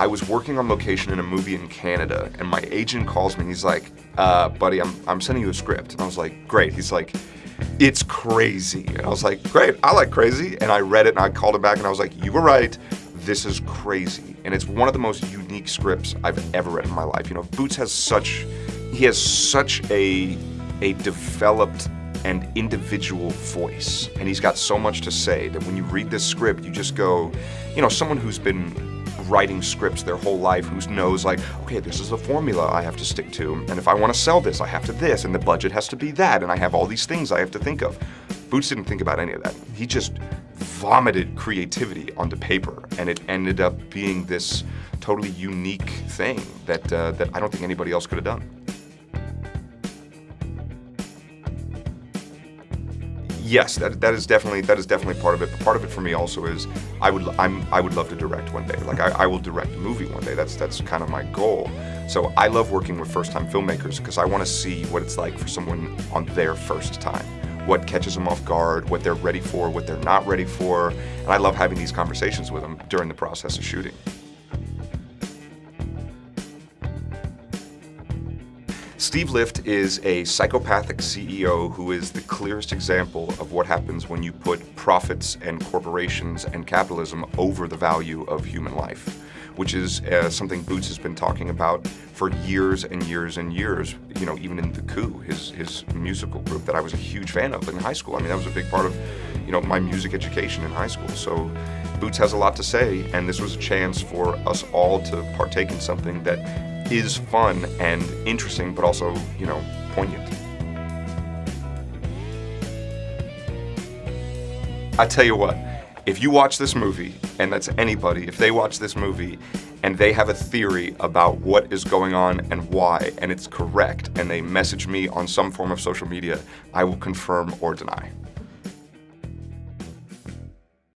I was working on location in a movie in Canada, and my agent calls me and he's like, buddy, I'm sending you a script. And I was like, great. He's like, it's crazy. And I was like, great, I like crazy. And I read it and I called him back and I was like, you were right. This is crazy. And it's one of the most unique scripts I've ever read in my life. You know, Boots has such a developed and individual voice. And he's got so much to say that when you read this script, you just go, you know, someone who's been writing scripts their whole life, who knows like, okay, this is the formula I have to stick to, and if I want to sell this, I have to this, and the budget has to be that, and I have all these things I have to think of. Boots didn't think about any of that. He just vomited creativity onto paper, and it ended up being this totally unique thing that I don't think anybody else could have done. Yes, that is definitely part of it. But part of it for me also is I would love to direct one day. Like I will direct a movie one day. That's kind of my goal. So I love working with first-time filmmakers because I want to see what it's like for someone on their first time. What catches them off guard, what they're ready for, what they're not ready for, and I love having these conversations with them during the process of shooting. Steve Lift is a psychopathic CEO who is the clearest example of what happens when you put profits and corporations and capitalism over the value of human life, which is something Boots has been talking about for years and years and years, you know, even in The Coup, his musical group that I was a huge fan of in high school. I mean, that was a big part of, you know, my music education in high school. So Boots has a lot to say, and this was a chance for us all to partake in something that is fun and interesting, but also, you know, poignant. I tell you what, if you watch this movie, and that's anybody, if they watch this movie and they have a theory about what is going on and why, and it's correct, and they message me on some form of social media, I will confirm or deny.